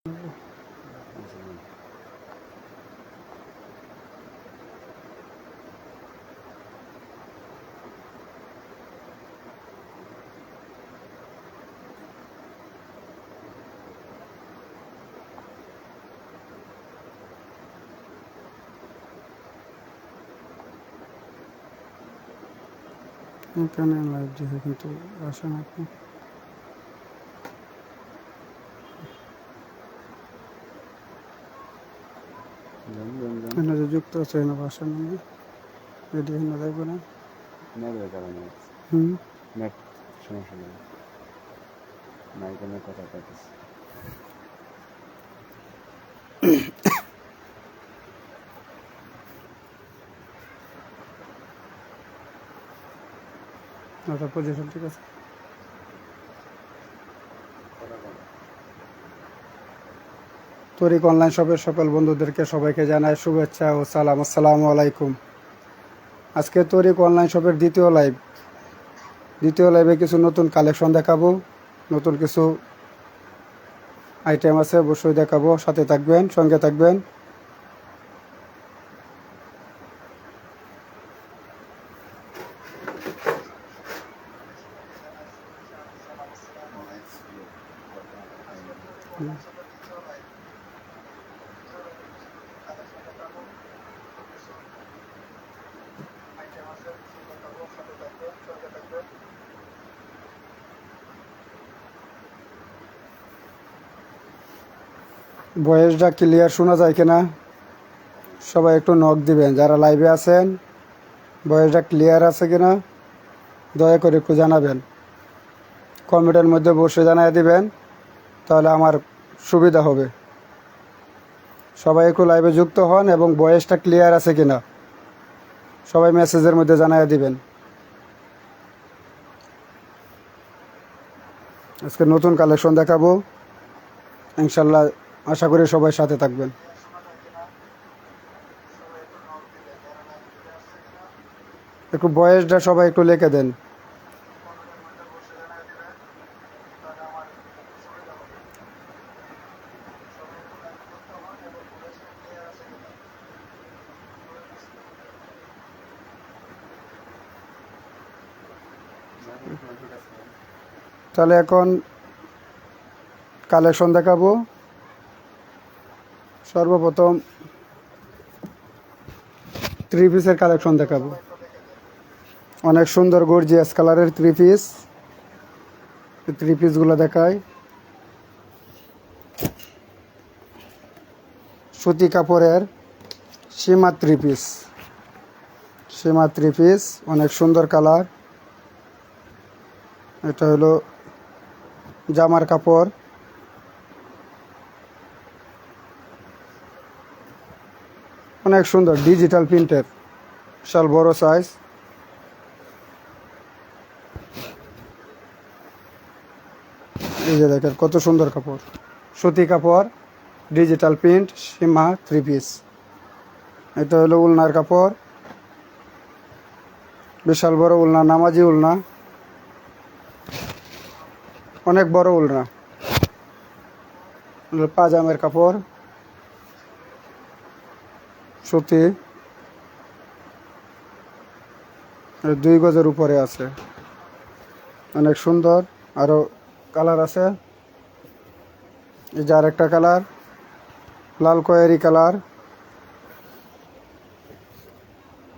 এখানে লাইভ দিছে কিন্তু আসে না কি এখানে যে যুক্ত আছে না ভাষা নামে রেডি হয়ে যাইব না নেটের কারণে নেট সমস্যা নেই মাইকের কথা পাইতেছি ওটা পজিশন ঠিক আছে। তরিক অনলাইন শপের সকল বন্ধুদেরকে সবাইকে জানাই শুভেচ্ছা ও সালাম। আসসালামু আলাইকুম। আজকে তরিক অনলাইন শপের দ্বিতীয় লাইভে কিছু নতুন কালেকশন দেখাবো, নতুন কিছু আইটেম আছে, অবশ্যই দেখাবো। সাথে থাকবেন, সঙ্গে থাকবেন। ভয়েসটা ক্লিয়ার শোনা যায় কিনা সবাই একটু নক দিবেন। যারা লাইভে আছেন ভয়েসটা ক্লিয়ার আছে কিনা দয়া করে একটু জানাবেন, কমেন্টের মধ্যে বসে জানিয়ে দিবেন, তাহলে আমার সুবিধা হবে। সবাই একটু লাইভে যুক্ত হন এবং ভয়েসটা ক্লিয়ার আছে কিনা সবাই মেসেজের মধ্যে জানিয়ে দিবেন। আজকে নতুন কালেকশন দেখাবো ইনশাল্লাহ, আশা করি সবাই সাথে থাকবেন। একটু ভয়েসটা সবাই একটু লিখে দেন। তাহলে এখন কালেকশন দেখাবো। সর্বপ্রথম 3 পিসের কালেকশন দেখাবো। অনেক সুন্দর গর্জিয়াস কালারের 3 পিস। 3 পিসগুলো দেখায় সুতি কাপড়ের সীমা 3 পিস। সীমা 3 পিস অনেক সুন্দর কালার। এটা হলো জামার কাপড়। অনেক সুন্দর ডিজিটাল প্রিন্টের, বিশাল বড় সাইজ। এই যে দেখেন কত সুন্দর কাপড়, সুতি কাপড়, ডিজিটাল প্রিন্ট, সীমা 3 পিস। এটা হলো উলনার কাপড়, বিশাল বড় উলনা, নামাজি উলনা, অনেক বড় উলনা। পাজামের কাপড়, সুতি, 2 গজের উপরে আছে, অনেক সুন্দর। আরো কালার আছে, এই যে আরেকটা কালার লাল কয়েরি কালার,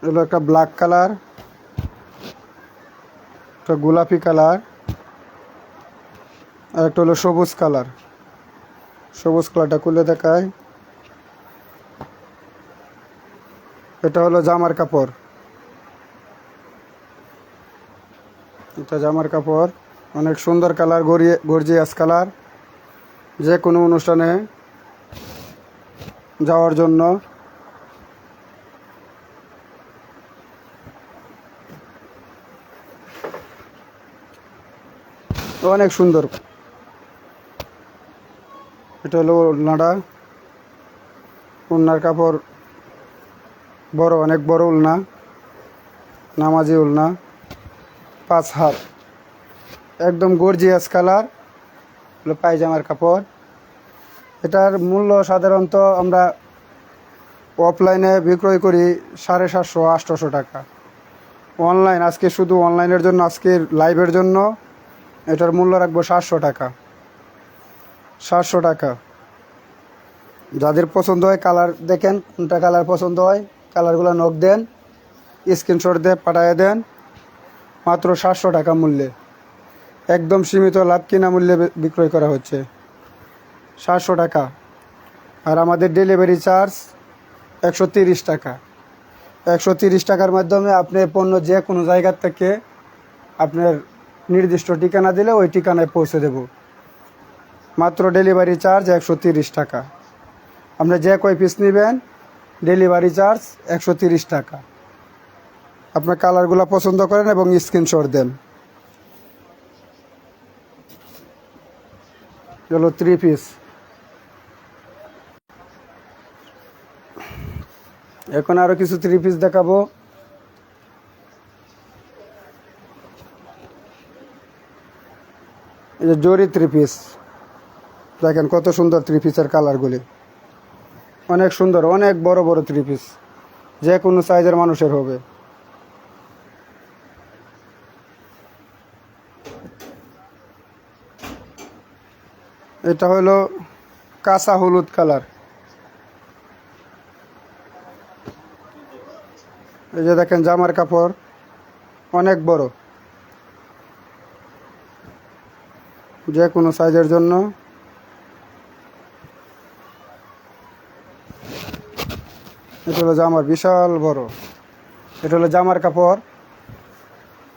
এগুলো একটা ব্ল্যাক কালার, একটা গোলাপি কালার, আর একটা হলো সবুজ কালার। সবুজ কালারটা খুলে দেখায়। এটা হলো জামার কাপড়। এটা জামার কাপড়, অনেক সুন্দর কালার, গর্জিয়াস কালার। যে কোনো অনুষ্ঠানে যাওয়ার জন্য অনেক সুন্দর। এটা হলো উলনাটা, উলনার কাপড় বড়, অনেক বড় উলনা, নামাজি উলনা, 5 হাত, একদম গর্জিয়াস কালার। হলো পায়জামার কাপড়। এটার মূল্য সাধারণত আমরা অফলাইনে বিক্রয় করি 750-800 টাকা। অনলাইন আজকে শুধু অনলাইনের জন্য, আজকের লাইভের জন্য এটার মূল্য রাখবো 700 টাকা। 700 টাকা। যাদের পছন্দ হয় কালার দেখেন, কোনটা কালার পছন্দ হয় কালারগুলো নক দেন, স্ক্রিনশট দিয়ে পাঠিয়ে দেন। মাত্র 700 টাকা মূল্যে, একদম সীমিত লাভ কিনা মূল্যে বিক্রয় করা হচ্ছে 700 টাকা। আর আমাদের ডেলিভারি চার্জ 130 টাকা। 130 টাকার মাধ্যমে আপনি পণ্য যে কোনো জায়গার থেকে আপনার নির্দিষ্ট ঠিকানা দিলে ওই ঠিকানায় পৌঁছে দেব। মাত্র ডেলিভারি চার্জ 130 টাকা। আপনি যে কয় পিস নেবেন ডেলিভারি চার্জ 130 টাকা। আপনার কালারগুলো পছন্দ করেন এবং স্ক্রিনশট দেন। চলো 3 পিস। এখন আরও কিছু 3 পিস দেখাবো। এই যে জরি 3 পিস, দেখেন কত সুন্দর 3 পিসের কালারগুলি, অনেক সুন্দর, অনেক বড় বড় 3 পিস, যে কোনো সাইজের মানুষের হবে। এটা হলো কাঁচা হলুদ কালার। এই যে দেখেন জামার কাপড় অনেক বড়, যে কোনো সাইজের জন্য। এটা হলো জামার বিশাল বড়, এটা হলো জামার কাপড়।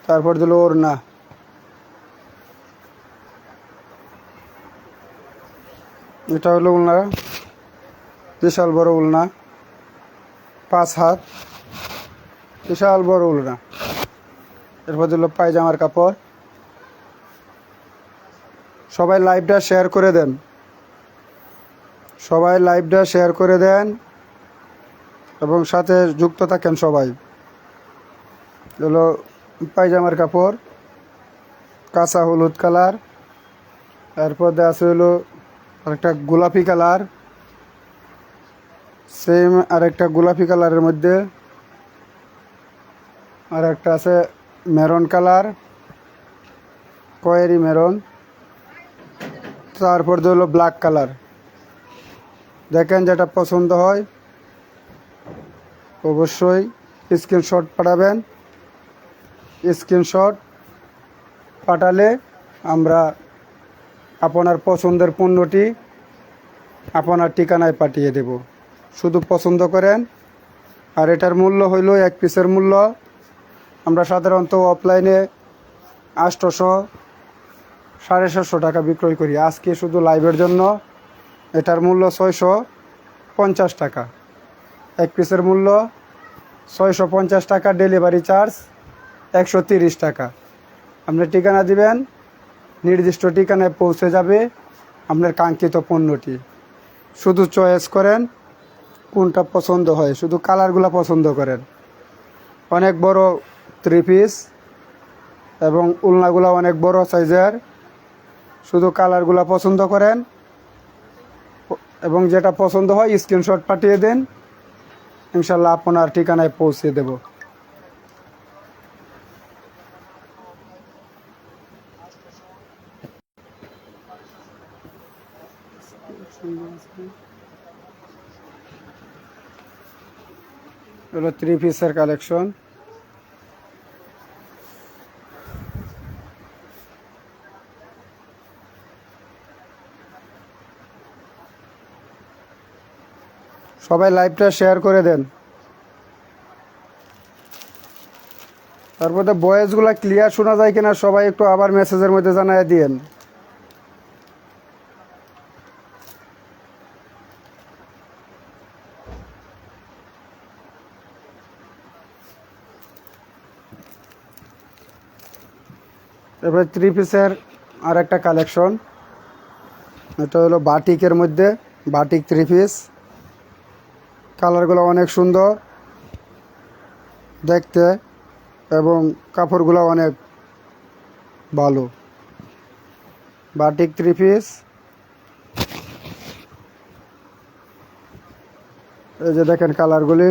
তারপর দিল ওড়না, এটা হলো উলনা, বিশাল বড় উলনা, 5 হাত, বিশাল বড় উলনা। এরপর দিল পায়জামার কাপড়। সবাই লাইভটা শেয়ার করে দেন, সবাই লাইভটা শেয়ার করে দেন এবং সাথে যুক্ত থাকেন সবাই। হলো পায়জামার কাপড়, কাঁচা হলুদ কালার। তারপর দেওয়া আছে হলো আরেকটা গোলাপি কালার, সেম আরেকটা গোলাপি কালারের মধ্যে আর একটা আছে মেরুন কালার, খয়েরি মেরুন। তারপর হলো ব্ল্যাক কালার। দেখেন যেটা পছন্দ হয় অবশ্যই স্ক্রিনশট পাঠাবেন। স্ক্রিনশট পাঠালে আমরা আপনার পছন্দের পণ্যটি আপনার ঠিকানায় পাঠিয়ে দেব। শুধু পছন্দ করেন। আর এটার মূল্য হইল 1 পিসের মূল্য আমরা সাধারণত অফলাইনে 800-750 টাকা বিক্রয় করি। আজকে শুধু লাইভের জন্য এটার মূল্য 650 টাকা। 1 পিসের মূল্য 650 টাকা, ডেলিভারি চার্জ 130 টাকা। আপনি ঠিকানা দিবেন, নির্দিষ্ট ঠিকানায় পৌঁছে যাবে আপনার কাঙ্ক্ষিত পণ্যটি। শুধু চয়েস করেন কোনটা পছন্দ হয়, শুধু কালারগুলো পছন্দ করেন। অনেক বড় 3 পিস এবং উলনাগুলো অনেক বড় সাইজের। শুধু কালারগুলো পছন্দ করেন এবং যেটা পছন্দ হয় স্ক্রিনশট পাঠিয়ে দেন, ইনশাল্লাহ আপনার ঠিকানায় পৌঁছে দেব। হলো 3 পিসের কালেকশন। সবাই লাইভটা শেয়ার করে দেন। তারপরে ভয়েসগুলো ক্লিয়ার শোনা যায় কিনা সবাই একটু আবার মেসেজের মধ্যে জানায় দিয়েন। এবার 3 পিসের আর একটা কালেকশন, এটা হলো বাটিকের মধ্যে, বাটিক 3 পিস। কালারগুলো অনেক সুন্দর দেখতে এবং কাপড়গুলো অনেক ভালো। বাটিক 3 পিস, এই যে দেখেন কালারগুলি,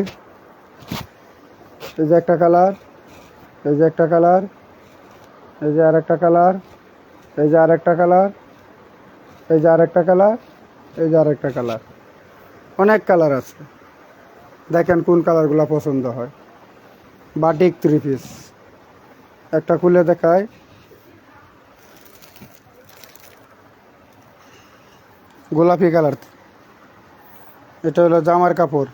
এই যে একটা কালার, এই যে একটা কালার, এই যে আরেকটা কালার, এই যে আরেকটা কালার, এই যে আরেকটা কালার, এই যে আরেকটা কালার, অনেক কালার আছে। দেখেন কোন কালারগুলো পছন্দ হয়। বাটিক 3 পিস একটা খুলে দেখায়। গোলাপি কালার, এটা হলো জামার কাপড়।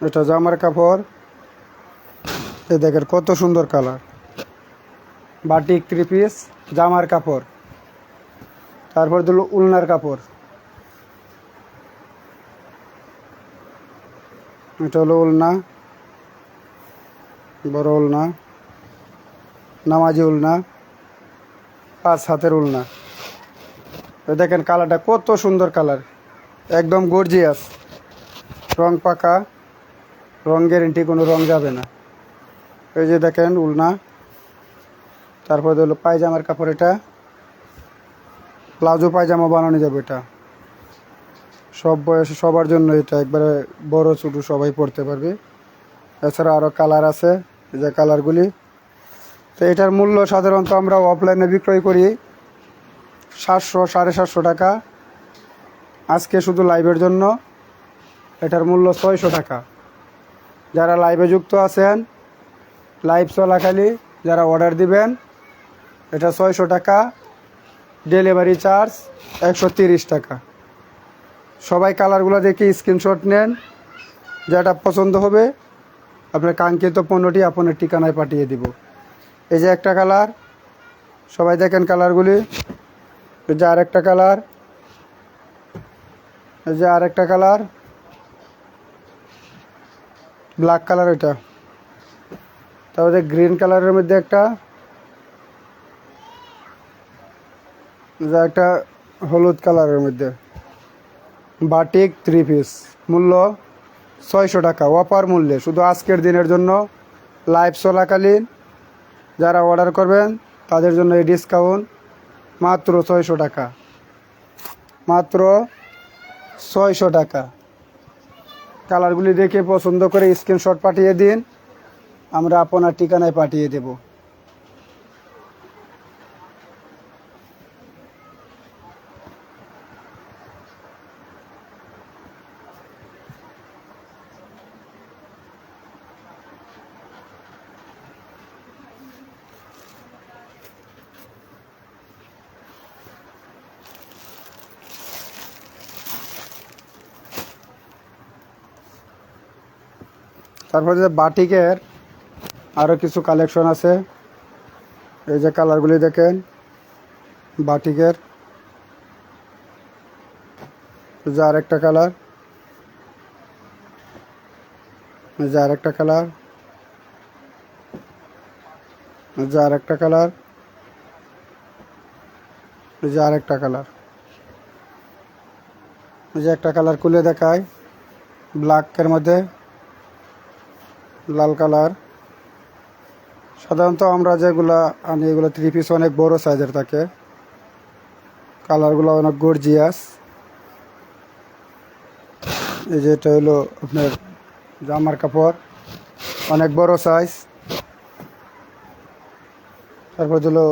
এটা জামার কাপড়। এই দেখেন কত সুন্দর কালার। বাটিক 3 পিস জামার কাপড়। তারপর দিল উলনার কাপড়। এটা হলো উলনা, বড় উলনা, নামাজি উলনা, 5 হাতের উলনা। দেখেন কালারটা কত সুন্দর কালার, একদম গর্জিয়াস। রং পাকা, রং গ্যারেন্টি, কোনো রং যাবে না। এই যে দেখেন উলনা। তারপর হলো পায়জামার কাপড়। এটা প্লাজো পায়জামা বানানো যাবে। এটা সব বয়সে সবার জন্য, এটা একবারে বড় ছোটো সবাই পরতে পারবে। এছাড়া আরও কালার আছে, এই যে কালারগুলি। তো এটার মূল্য সাধারণত আমরা অফলাইনে বিক্রয় করি 700 750 টাকা। আজকে শুধু লাইভের জন্য এটার মূল্য 600 টাকা। যারা লাইভে যুক্ত আছেন, লাইভ চলাকালী যারা অর্ডার দিবেন, এটা 600 টাকা, ডেলিভারি চার্জ 130 টাকা। সবাই কালারগুলো দেখে স্ক্রিনশট নেন, যেটা পছন্দ হবে আপনার কাঙ্ক্ষিত পণ্যটি আপনার ঠিকানায় পাঠিয়ে দিব। এই যে একটা কালার, সবাই দেখেন কালারগুলি। এই যে আরেকটা কালার, এই যে আরেকটা কালার, ব্ল্যাক কালার এটা। তারপরে গ্রিন কালারের মধ্যে একটা, যা একটা হলুদ কালারের মধ্যে। বাটিক 3 পিস মূল্য 600 টাকা, অফার মূল্যে, শুধু আজকের দিনের জন্য। লাইভ চলাকালীন যারা অর্ডার করবেন তাদের জন্য এই ডিসকাউন্ট মাত্র 600 টাকা, মাত্র 600 টাকা। কালারগুলি দেখে পছন্দ করে স্ক্রিনশট পাঠিয়ে দিন, আমরা আপনার ঠিকানায় পাঠিয়ে দেব। তারপরে যে বাটিকের আরও কিছু কালেকশন আছে। এই যে কালারগুলি দেখেন বাটিকের। এই যে আরেকটা কালার, এই যে আরেকটা কালার, এই যে আরেকটা কালার, এই যে আরেকটা কালার। এই যে একটা কালার খুলে দেখায়, ব্ল্যাকের মধ্যে লাল কালার। সাধারণত আমরা যেগুলা আনি এগুলো 3 পিস অনেক বড় সাইজের থাকে। কালারগুলো অনেক গর্জিয়াস। এই যে এটা হলো আপনার জামার কাপড়, অনেক বড় সাইজ। তারপর হলো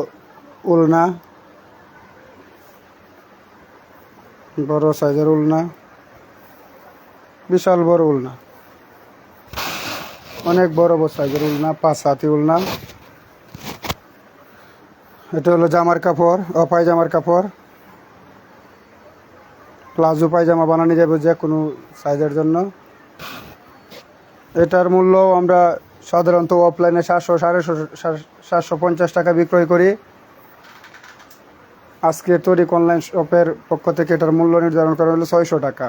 উলনা, বড় সাইজের উলনা, বিশাল বড় উলনা, অনেক বড় বড় সাইজের উলনা, 5 হাতি উলনা। এটা হলো জামার কাপড়, পায়জামার কাপড়। প্লাজো পায়জামা বানানো যাবে যে কোনো সাইজের জন্য। এটার মূল্য আমরা সাধারণত অফলাইনে 700 750 টাকা বিক্রয় করি। আজকে তরিক অনলাইন শপের পক্ষ থেকে এটার মূল্য নির্ধারণ করা হলো 600 টাকা।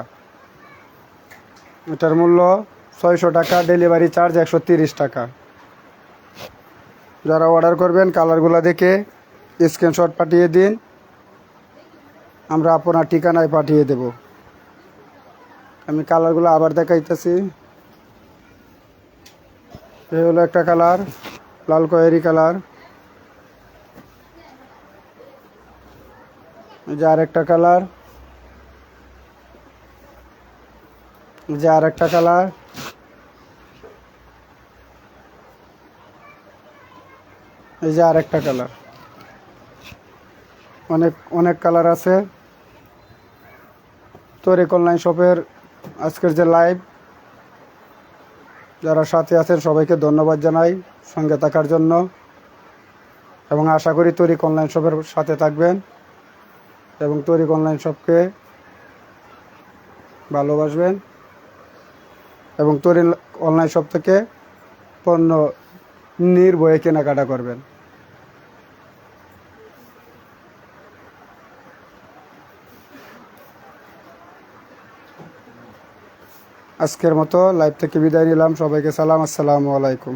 এটার মূল্য 600 টাকা, ডেলিভারি চার্জ 130 টাকা। যারা অর্ডার করবেন কালারগুলো দেখে স্ক্রিনশট পাঠিয়ে দিন, আমরা আপনার ঠিকানায় পাঠিয়ে দেব। আমি কালারগুলো আবার দেখাইতেছি। এই হলো একটা কালার, লাল খয়েরি কালার। এই যে আরেকটা কালার, এই যে আরেকটা কালার, এই যে আরেকটা কালার, অনেক অনেক কালার আছে। তরিক অনলাইন শপের আজকের যে লাইভ, যারা সাথে আছেন সবাইকে ধন্যবাদ জানাই সঙ্গে থাকার জন্য, এবং আশা করি তরিক অনলাইন শপের সাথে থাকবেন এবং তরিক অনলাইন শপকে ভালোবাসবেন এবং তরিক অনলাইন শপ থেকে পণ্য নির্ভয়ে কেনাকাটা করবেন। আজকের মতো লাইভ থেকে বিদায় নিলাম। সবাইকে সালাম, আসসালামু আলাইকুম।